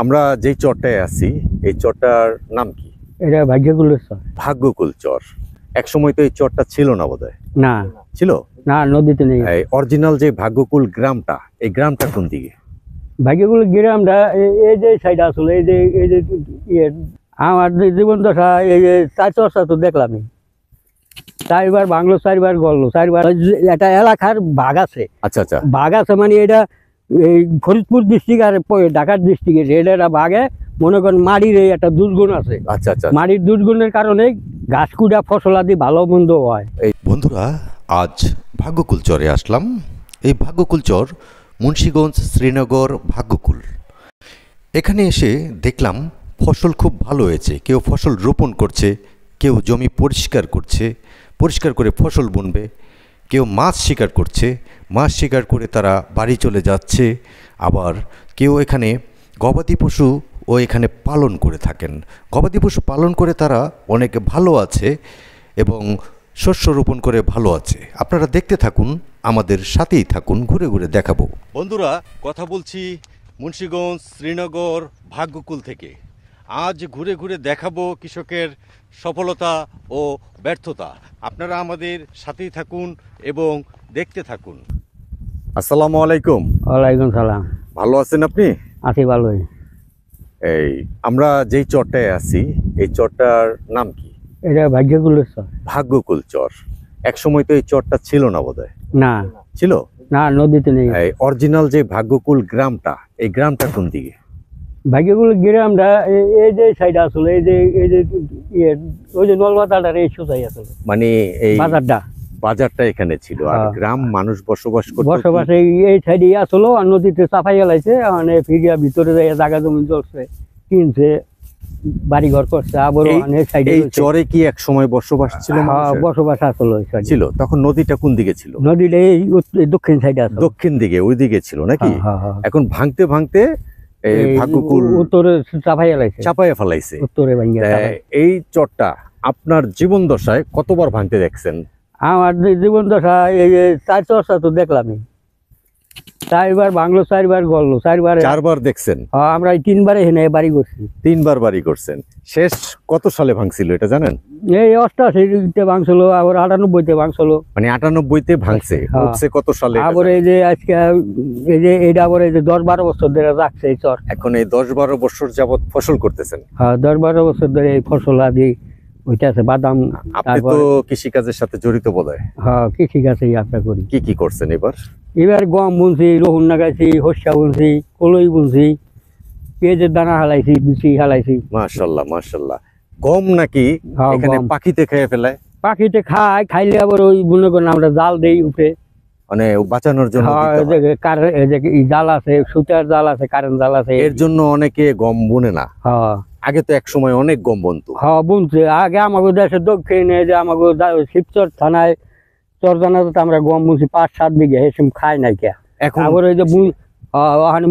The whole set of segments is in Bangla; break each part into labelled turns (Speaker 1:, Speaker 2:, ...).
Speaker 1: আমরা যেই চরটায় আছি এই চরটার নাম কি?
Speaker 2: এটা ভাগ্যকুলের চর।
Speaker 1: ভাগ্যকুল চর। এক সময় তো এই চরটা ছিল না বোধহয়।
Speaker 2: না
Speaker 1: ছিল
Speaker 2: না, নদীতে নেই।
Speaker 1: অরিজিনাল যে ভাগ্যকুল গ্রামটা, এই গ্রামটা কোন দিকে?
Speaker 2: ভাগ্যকুল গ্রামটা এই যে সাইড আসলে এই যে ইয়ে আমার জীবন দশা এই যে চার চর্চা তো দেখলামই, চারবার বাংলো, চারবার গল্লো, চারবার একটা এলাকার ভাগ আছে।
Speaker 1: আচ্ছা আচ্ছা,
Speaker 2: ভাগ আছে মানে এটা এই ফরিদপুর ডিস্ট্রিক্ট আর ঢাকার ডিস্ট্রিক্টের এটা ভাগে মনে করেন মাটির এই একটা দুর্গুণ আছে।
Speaker 1: আচ্ছা আচ্ছা,
Speaker 2: মাটির দুর্গুণের কারণে ঘাস কুড়া ফসল আদি ভালো মন্দ হয়।
Speaker 1: এই বন্ধুরা আজ ভাগ্যকুল চরে আসলাম। এই ভাগ্যকুল চর মুন্সিগঞ্জ, শ্রীনগর ভাগ্যকুল। এখানে এসে দেখলাম ফসল খুব ভালো হয়েছে। কেউ ফসল রোপণ করছে, কেউ জমি পরিষ্কার করছে, পরিষ্কার করে ফসল বুনবে, কেউ মাছ শিকার করছে, মাছ শিকার করে তারা বাড়ি চলে যাচ্ছে। আবার কেউ এখানে গবাদি পশু ও এখানে পালন করে থাকেন। গবাদি পশু পালন করে তারা অনেক ভালো আছে এবং শস্য রোপণ করে ভালো আছে। আপনারা দেখতে থাকুন, আমাদের সাথেই থাকুন, ঘুরে ঘুরে দেখাবো। বন্ধুরা, কথা বলছি মুন্সিগঞ্জ, শ্রীনগর ভাগ্যকুল থেকে। আজ ঘুরে ঘুরে দেখাবো কৃষকের সফলতা ও ব্যর্থতা। আপনারা আমাদের সাথেই থাকুন এবং দেখতে থাকুন। আসসালামু আলাইকুম।
Speaker 2: ওয়ালাইকুম সালাম।
Speaker 1: ভালো আছেন আপনি?
Speaker 2: আছি ভালোই।
Speaker 1: এই আমরা যেই চরটায় আছি এই চরটার নাম কি?
Speaker 2: এটা ভাগ্যকুলের চর।
Speaker 1: ভাগ্যকুল চর। এক সময় তো এই চরটা ছিল না বোধহয়।
Speaker 2: না
Speaker 1: ছিল
Speaker 2: না, নদীতে নেই।
Speaker 1: অরিজিনাল যে ভাগ্যকুল গ্রামটা, এই গ্রামটা কোন দিকে?
Speaker 2: ভাগ্যকুল গ্রামটা এই যে সাইড আসলে এই যে ইয়ে ওই যে নলবাতাটার এই সোজাই আসলে,
Speaker 1: মানে এই
Speaker 2: বাজারটা
Speaker 1: এখানে ছিল, আর গ্রাম মানুষ বসবাস করত।
Speaker 2: বসবাস এই সাইডে আসলো, আর নদীতে চাপাই গেলাইছে, মানে ফিরিয়া ভিতরে যাই জায়গা জমি চলছে, কিনছে, বাড়ি ঘর করছে। আবার
Speaker 1: এই চরে কি এক সময় বসবাস ছিল?
Speaker 2: বসবাস আসলো
Speaker 1: ছিল। তখন নদীটা কোন দিকে ছিল?
Speaker 2: নদীটা এই দক্ষিণ সাইডে আছে।
Speaker 1: দক্ষিণ দিকে, ওই দিকে ছিল নাকি? এখন ভাঙতে ভাঙতে ভাগ্যকুল
Speaker 2: উত্তরে চাপাইয়া
Speaker 1: ফেলাইছে।
Speaker 2: উত্তরে
Speaker 1: এই চরটা আপনার জীবন দশায় কতবার ভাঙতে দেখছেন?
Speaker 2: আমার জীবন দশা এই যে চার চর্চা তো দেখলামই, চারবার বাংলো, চারবার গল্লো, চারবার দেখছেন। আমরা তিনবারে হেনে বাড়ি করছি।
Speaker 1: তিনবার বাড়ি করছেন। শেষ কত সালে ভাঙছিল এটা জানেন?
Speaker 2: এই 88-তে ভাঙছিল, আবার 98-তে ভাঙছিল।
Speaker 1: মানে 98-তে ভাঙছে। উঠছে কত সালে?
Speaker 2: আবার এই যে আজকে এই যে এটা আবার এই যে 10-12 বছর ধরে রাখছে এই চর।
Speaker 1: এখন এই 10-12 বছর যাবত ফসল করতেছেন?
Speaker 2: হ্যাঁ, 10-12 বছর ধরে এই ফসল আদি হইতেছে, বাদাম।
Speaker 1: আপনি তো কৃষিকাজের সাথে জড়িত বোধহয়?
Speaker 2: হ্যাঁ, কৃষিকাজই আমরা করি।
Speaker 1: কি কি করছেন এবার?
Speaker 2: এবার গম বুনছি, রহুন লাগাইছি, হর্ষা বুনছি, কলই বুনছি, পেঁয়াজের দানা হালাইছি, বিচি হালাইছি।
Speaker 1: মাশাআল্লাহ মাশাআল্লাহ। গম নাকি এখানে পাখিতে খেয়ে ফেলায়?
Speaker 2: পাখিতে খাইলে আবার ওই মনে করেন আমরা জাল দেই উপরে,
Speaker 1: মানে বাঁচানোর জন্য।
Speaker 2: জাল আছে, সুতার জাল আছে, কারেন্ট জাল আছে।
Speaker 1: এর জন্য অনেকে গম বুনে না।
Speaker 2: হ্যাঁ,
Speaker 1: আগে তো এক সময় অনেক গম বুনতো।
Speaker 2: হ্যাঁ, বুনছে। আগে আমাকে দেশের দক্ষিণে যে আমাকে শিবচর থানায় চরজানাতে আমরা গম বুনছি 5-7 বিঘা, এসব খাই নাই কে। এখন আবার ওই যে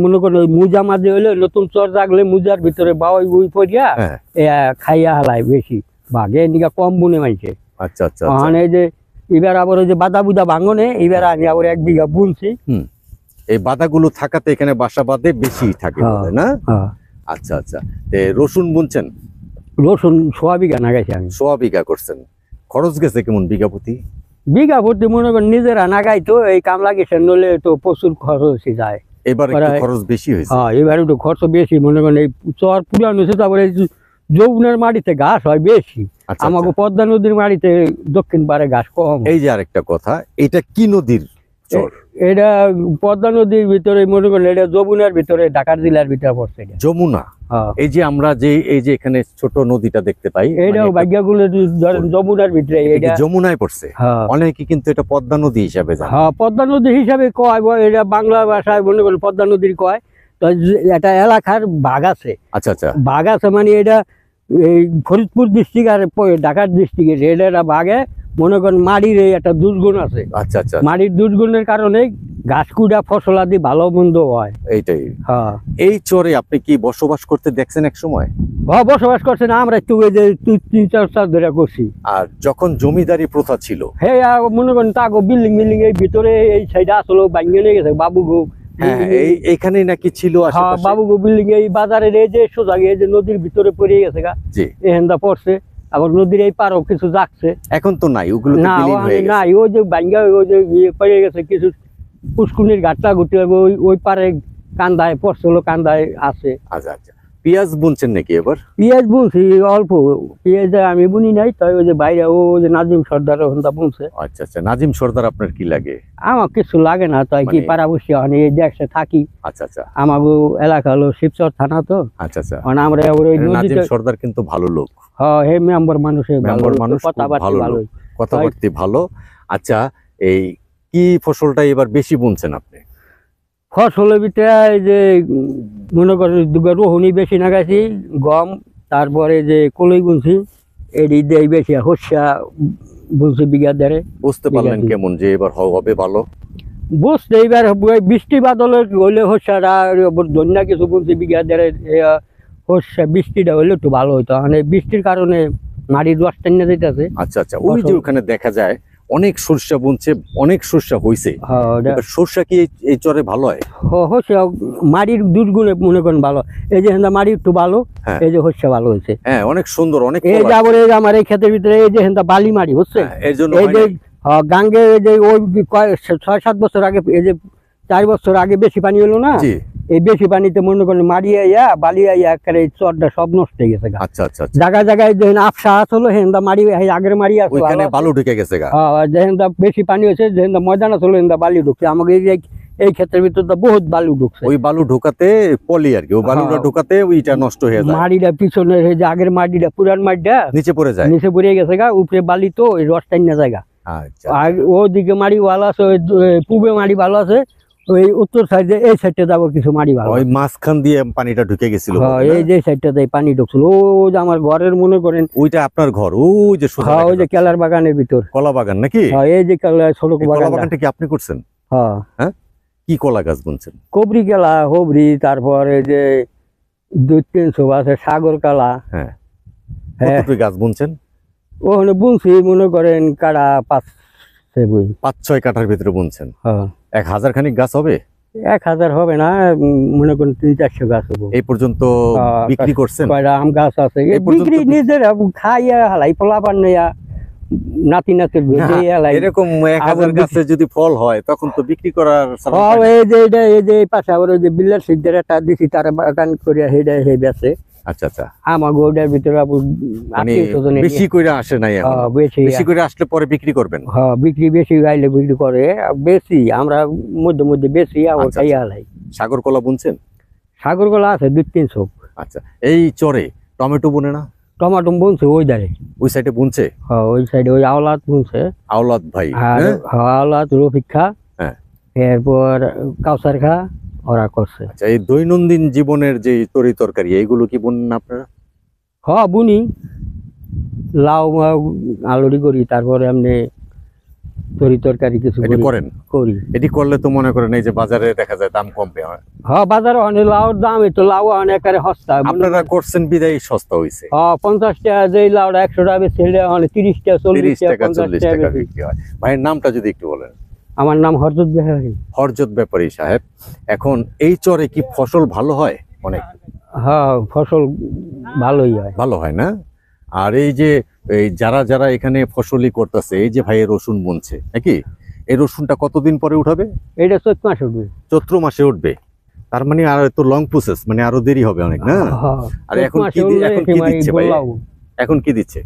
Speaker 2: মনে করেন ওই মুজা মাঝে হইলে নতুন চর জাগলে মুজার ভিতরে বাউই বুই পড়িয়া খাইয়া হালাই বেশি ভাগে, এদিকে কম বুনে মাইছে।
Speaker 1: আচ্ছা আচ্ছা।
Speaker 2: এই যে এবার আবার ওই যে বাদা বুদা ভাঙনে এবার আমি আবার 1 বিঘা বুনছি।
Speaker 1: এই বাদাগুলো থাকাতে এখানে বাসা বাঁধে বেশি থাকে না? আচ্ছা আচ্ছা। রসুন বুনছেন?
Speaker 2: রসুন 1.5 বিঘা নাগাইছি আমি।
Speaker 1: 1.5 বিঘা করছেন। খরচ গেছে কেমন বিঘা প্রতি?
Speaker 2: বিঘা প্রতি মনে করেন নিজেরা নাগাই তো এই কামলা গেছে, নলে তো প্রচুর খরচ হয়েছে যায়।
Speaker 1: এবার খরচ বেশি হয়েছে।
Speaker 2: হ্যাঁ, এবার একটু খরচ বেশি। মনে করেন এই চর পুরান হয়েছে, তারপরে যমুনার মাটিতে ঘাস হয় বেশি, আমাকে পদ্মা নদীর মাটিতে দক্ষিণ পারে ঘাস কম।
Speaker 1: এই যে আরেকটা কথা, এটা কি নদীর চর?
Speaker 2: এটা পদ্মা নদীর ভিতরে, মনে করেন এটা যমুনার ভিতরে, ঢাকার জেলার ভিতরে পড়ছে।
Speaker 1: যমুনা। এই যে আমরা এই যে এখানে ছোট নদীটা দেখতে পাই,
Speaker 2: এটাও ভাগ্যকুলের যমুনার ভিতরে, এটা
Speaker 1: যমুনায় পড়ছে। অনেকে কিন্তু এটা পদ্মা নদী হিসাবে জানে।
Speaker 2: হ্যাঁ, পদ্মা নদী হিসাবে কয়, এটা বাংলা ভাষায় মনে করেন পদ্মা নদীর কয়। তো এটা এলাকার ভাগ আছে।
Speaker 1: আচ্ছা আচ্ছা,
Speaker 2: ভাগ আছে মানে এটা এই ফরিদপুর ডিস্ট্রিক্ট আর ঢাকার ডিস্ট্রিক্টের এটা ভাগে মনে করেন মাটির এই একটা দুর্গুণ আছে।
Speaker 1: আচ্ছা আচ্ছা,
Speaker 2: মাটির দুর্গুণের কারণে ঘাস কুড়া ফসল আদি ভালো মন্দ হয়।
Speaker 1: এইটাই। হ্যাঁ, এই চরে আপনি কি বসবাস করতে দেখছেন এক সময়?
Speaker 2: বসবাস করছেন, আমরা একটু ওই যে 3-4 সাল ধরে করছি।
Speaker 1: আর যখন জমিদারি প্রথা ছিল,
Speaker 2: হ্যাঁ, মনে করেন তাগো বিল্ডিং এই ভিতরে এই সাইডে আসলো ভাঙিয়ে নিয়ে গেছে, বাবু গো
Speaker 3: হ্যাঁ এইখানেই নাকি ছিল আশেপাশে।
Speaker 2: বাবুগো বিল্ডিং এই বাজারের এই যে সোজা এই যে নদীর ভিতরে পড়ে গেছে গা,
Speaker 3: জি
Speaker 2: এখানটা পড়ছে। আবার নদীর এই পারও কিছু যাচ্ছে
Speaker 3: এখন তো নাই, ওগুলো তো
Speaker 2: না,
Speaker 3: বিলীন হয়ে গেছে।
Speaker 2: নাই, ওই যে বাঙ্গা ওই যে ইয়ে পড়ে গেছে কিছু পুষ্কুনির ঘাটলা ঘুরতে ওই ওই পারে কান্দায় পড়ছিল, কান্দায় আছে।
Speaker 3: আচ্ছা আচ্ছা, পেঁয়াজ বুনছেন নাকি এবার?
Speaker 2: পেঁয়াজ বুনছি অল্প, পেঁয়াজ আমি বুনি নাই, তাই ওই যে বাইরে ও যে নাজিম সর্দার ওখানটা বুনছে।
Speaker 3: আচ্ছা আচ্ছা, নাজিম সর্দার আপনার কি লাগে?
Speaker 2: আমার কিছু লাগে না, তাই কি পাড়াবসি আমি এই দেশে থাকি।
Speaker 3: আচ্ছা আচ্ছা,
Speaker 2: আমাগো এলাকা হলো শিবচর থানা, তো
Speaker 3: আচ্ছা আচ্ছা,
Speaker 2: মানে আমরা ওই
Speaker 3: নাজিম সর্দার কিন্তু ভালো লোক,
Speaker 2: হ্যাঁ হে মেম্বার মানুষের
Speaker 3: মেম্বার মানুষ,
Speaker 2: কথাবার্তা ভালো,
Speaker 3: কথাবার্তা ভালো। আচ্ছা, এই কি ফসলটা এবার বেশি বুনছেন আপনি?
Speaker 2: ফসলের ভিতরে এই যে মনে করেন রোহনি বেশি লাগাইছি, গম, তারপরে যে কলই বুনছি, এটি দেই বেশি, হর্ষা বুনছি বিঘা দেড়ে।
Speaker 3: বুঝতে পারলেন কেমন যে এবার হবে ভালো?
Speaker 2: বুঝতে এইবার বৃষ্টি বাদলের হইলে হর্ষাটা ধন্যা কিছু বুনছি বিঘা দেড়ে, হর্ষা বৃষ্টিটা হইলে একটু ভালো হইতো, মানে বৃষ্টির কারণে মাটির রস টান্না যেতেছে।
Speaker 3: আচ্ছা আচ্ছা, ওই যে ওখানে দেখা যায় অনেক সরষা বুনছে, অনেক সরষা হইছে, সরষা কি এই চরে ভালো হয়?
Speaker 2: হর্ষা মাটির দুর্গুণে মনে করেন ভালো, এই যে মাটি একটু ভালো, এই যে হর্ষা ভালো হয়েছে।
Speaker 3: হ্যাঁ অনেক সুন্দর, অনেক।
Speaker 2: এই যে আবার আমার এই ক্ষেতের ভিতরে এই যে বালি মাটি হচ্ছে,
Speaker 3: এর জন্য
Speaker 2: এই যে গাঙ্গে এই যে ওই 6-7 বছর আগে, এই যে 4 বছর আগে বেশি পানি হলো না, এই বেশি পানিতে মনে করেন মারি আইয়া বালি আইয়া একেবারে চরটা সব নষ্ট হয়ে গেছে।
Speaker 3: আচ্ছা আচ্ছা,
Speaker 2: জায়গায় জায়গায় যেন আফসা আসলো হেন্দা মারি আগের মারি আসলো,
Speaker 3: ওইখানে বালু ঢুকে গেছে।
Speaker 2: যেহেন বেশি পানি হয়েছে, যেহেন ময়দান আসলো হেন্দা বালি ঢুকছে। আমাকে এই ক্ষেত্রের ভিতরে বহুত বালু ঢুকছে,
Speaker 3: ওই বালু ঢোকাতে পলি আর কি, ওই বালুটা ঢোকাতে ওইটা নষ্ট হয়ে যায়,
Speaker 2: মাটিটা পিছনে যে আগের মাটিটা পুরান মাটিটা
Speaker 3: নিচে পড়ে যায়,
Speaker 2: নিচে পড়ে গেছে গা, উপরে বালি তো ওই রস টাইনা জায়গা। আর ওদিকে মাটি ভালো আছে, ওই পূবে মাটি ভালো আছে, ওই উত্তর সাইডে এই সাইডটা যাবো কিছু মাটি ভালো,
Speaker 3: ওই মাঝখান দিয়ে পানিটা ঢুকে গেছিল,
Speaker 2: এই যে সাইডটাতে পানি ঢুকছিল। ও যে আমার ঘরের মনে করেন,
Speaker 3: ওইটা আপনার ঘর, ওই যে
Speaker 2: ওই যে কেলার বাগানের ভিতর,
Speaker 3: কলা বাগান নাকি?
Speaker 2: এই যে ছোট
Speaker 3: বাগানটা কি আপনি করছেন?
Speaker 2: হ্যাঁ।
Speaker 3: কি কলা গাছ বুনছেন?
Speaker 2: কবরি কেলা, হবরি, তারপরে যে 2-300 আছে সাগর কালা।
Speaker 3: হ্যাঁ, কতটি গাছ বুনছেন?
Speaker 2: ওখানে বুনছি মনে করেন কাটা 5-6
Speaker 3: কাঠার ভিতরে বুনছেন। 1000 খানিক গাছ হবে?
Speaker 2: 1000 হবে না, মনে করেন 300-400 গাছ হবে।
Speaker 3: এই পর্যন্ত বিক্রি করছেন?
Speaker 2: কয়টা আম গাছ আছে বিক্রি নিজের খাইয়া হালাই, পোলাপান নেয়া, নাতি নাতির
Speaker 3: এরকম 1000 গাছে যদি ফল হয় তখন তো বিক্রি করার।
Speaker 2: এই যে পাশে আবার ওই যে বিল্লার সিদ্ধের একটা দিছি, তারা বাগান করিয়া হেডে হে বেছে।
Speaker 3: আচ্ছা আচ্ছা,
Speaker 2: আমার গোটার ভিতরে
Speaker 3: বেশি করে আসে নাই, বেশি করে আসলে পরে বিক্রি করবেন?
Speaker 2: হ্যাঁ, বিক্রি বেশি গাইলে বিক্রি করে, বেশি আমরা মধ্যে মধ্যে বেশি আবার খাইয়া হালাই।
Speaker 3: সাগর কলা বুনছেন?
Speaker 2: সাগর কলা আছে 2-300।
Speaker 3: আচ্ছা, এই চরে টমেটো বুনে না?
Speaker 2: টমাটো বুনছে ওই ধারে,
Speaker 3: ওই সাইডে বুনছে?
Speaker 2: হ্যাঁ, ওই সাইডে ওই আওলাদ বুনছে,
Speaker 3: আওলাদ ভাই,
Speaker 2: আওলাদ, রফিক খা, এরপর কাউসার খা, ওরা করছে।
Speaker 3: আচ্ছা, এই দৈনন্দিন জীবনের যে তরি তরকারি এইগুলো কি বুনেন আপনারা?
Speaker 2: হ্যাঁ বুনি, লাউ আলুরি করি, তারপরে এমনি তরি তরকারি কিছু করি।
Speaker 3: এটি করলে তো মনে করেন এই যে বাজারে দেখা যায় দাম কম পেয়ে হয়।
Speaker 2: হ্যাঁ, বাজারে অনেক লাউর দাম, একটু লাউ অনেক সস্তা,
Speaker 3: আপনারা করছেন বিদায় সস্তা হয়েছে।
Speaker 2: হ্যাঁ, 50 টাকা যে লাউটা 100 টাকা ছেড়ে 30 টাকা 40 টাকা
Speaker 3: 40 টাকা বিক্রি হয়। ভাইয়ের নামটা যদি একটু বলেন।
Speaker 2: আমার নাম হরজত ব্যাপারী।
Speaker 3: হরজত ব্যাপারী সাহেব, এখন এই চরে কি ফসল ভালো হয়? অনেক।
Speaker 2: হ্যাঁ, ফসল ভালোই হয়।
Speaker 3: ভালো হয় না? আর এই যে এই যারা এখানে ফসলই করতেছে, এই যে ভাইয়ের রসুন বুনছে নাকি, এই রসুনটা কতদিন পরে উঠাবে?
Speaker 2: এটা চৈত্র মাসে উঠবে।
Speaker 3: চৈত্র মাসে উঠবে, তার মানে আর তো লং প্রসেস, মানে আরো দেরি হবে অনেক না? আর এখন কি দিচ্ছে ভাই? এখন কি দিচ্ছে?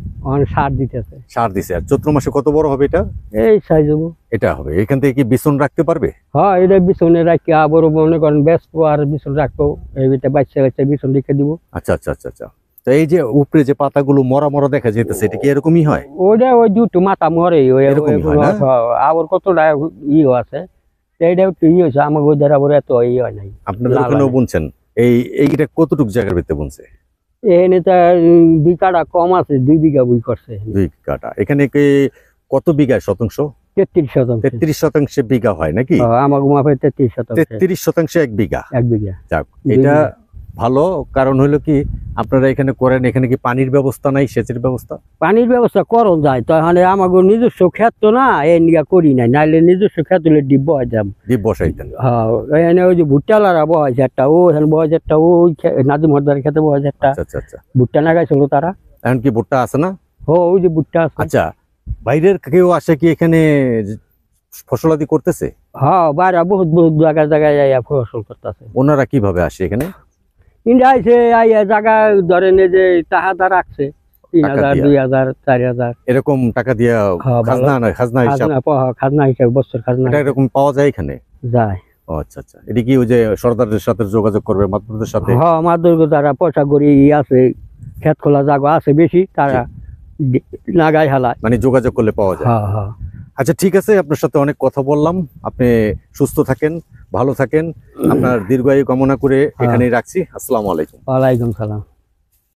Speaker 2: সার দিতেছে।
Speaker 3: সার দিছে। আর চৈত্র মাসে কত বড় হবে এটা?
Speaker 2: এই সাইজ হবে।
Speaker 3: এটা হবে। এখান থেকে কি বিছন রাখতে পারবে?
Speaker 2: হ্যাঁ, এটা বিছনে রাখি, আবার মনে করেন বেসবো আর বিছন রাখবো, এই বাচ্চা বিছন রেখে দিব।
Speaker 3: আচ্ছা আচ্ছা আচ্ছা আচ্ছা। তো এই যে উপরে যে পাতাগুলো মরা মরা দেখা যাইতেছে, এটা কি এরকমই হয়?
Speaker 2: ওইটা ওই দুটো মাথা মরে, আবার কতটা ইয়ে আছে, এইটা একটু ইয়ে হয়েছে, আমার ওই দ্বারা আবার এত ইয়ে হয় নাই।
Speaker 3: আপনাদের ওখানেও বুনছেন? এইটা কতটুকু জায়গার ভিতরে বুনছে?
Speaker 2: এখানে তো 2 কাঠা কম আছে, 2 বিঘা বই করছে।
Speaker 3: 2 কাঠা। এখানে কি কত বিঘা শতাংশ?
Speaker 2: 33 শতাংশ।
Speaker 3: 33 শতাংশে বিঘা হয় নাকি?
Speaker 2: আমার মাপে 33 শতাংশ।
Speaker 3: 33 শতাংশে 1 বিঘা।
Speaker 2: 1 বিঘা।
Speaker 3: যাক, এটা ভালো, কারণ হলো কি আপনারা এখানে করেন, এখানে কি পানির ব্যবস্থা নাই, সেচের ব্যবস্থা?
Speaker 2: পানির ব্যবস্থা করন যায় তো, এখানে আমাকে নিজস্ব ক্ষেত তো না, এই নিয়ে করি নাই, নাইলে নিজস্ব ক্ষেত হলে ডিপ বসাইতাম।
Speaker 3: ডিপ বসাইতেন?
Speaker 2: হ্যাঁ, এখানে ওই যে ভুট্টালারা বসাইছে একটা, ও এখানে বসাইছে একটা, ওই নাজিম হরদার খেতে বসাইছে একটা।
Speaker 3: আচ্ছা আচ্ছা।
Speaker 2: ভুট্টা লাগাইছিল তারা।
Speaker 3: এখন কি ভুট্টা আছে না?
Speaker 2: ওই যে ভুট্টা আছে।
Speaker 3: আচ্ছা, বাইরের কেউ আসে কি এখানে ফসলাদি করতেছে?
Speaker 2: হ্যাঁ, বাইরে বহুত বহুত জায়গায় জায়গায় যাইয়া ফসল করতেছে।
Speaker 3: ওনারা কিভাবে আসে এখানে?
Speaker 2: ইন্ডিয়া আইসে আইয়া জায়গা ধরেন এই যে টাকাটা রাখছে 3000,
Speaker 3: দিয়া?
Speaker 2: 2000, 4000
Speaker 3: এরকম টাকা দিয়া
Speaker 2: হ্যাঁ, ভালো।
Speaker 3: খাজনা হিসাব
Speaker 2: খাজনা হিসাব, বছর খাজনা
Speaker 3: এটা এরকম পাওয়া যায় এখানে?
Speaker 2: যায়।
Speaker 3: ও আচ্ছা আচ্ছা। এটা কি ওই যে সর্দারদের সাথে যোগাযোগ করবে, মাতবরদের সাথে?
Speaker 2: হ্যাঁ, মাদুর তারা পয়সা করি আছে, ক্ষেত খোলা জায়গা আছে বেশি, তারা লাগাই হালায়।
Speaker 3: মানে যোগাযোগ করলে পাওয়া যায়?
Speaker 2: হ্যাঁ হ্যাঁ।
Speaker 3: আচ্ছা ঠিক আছে, আপনার সাথে অনেক কথা বললাম। আপনি সুস্থ থাকেন, ভালো থাকেন, আপনার দীর্ঘায়ু কামনা করে এখানেই রাখছি। আসসালামু আলাইকুম।
Speaker 2: ওয়ালাইকুম সালাম।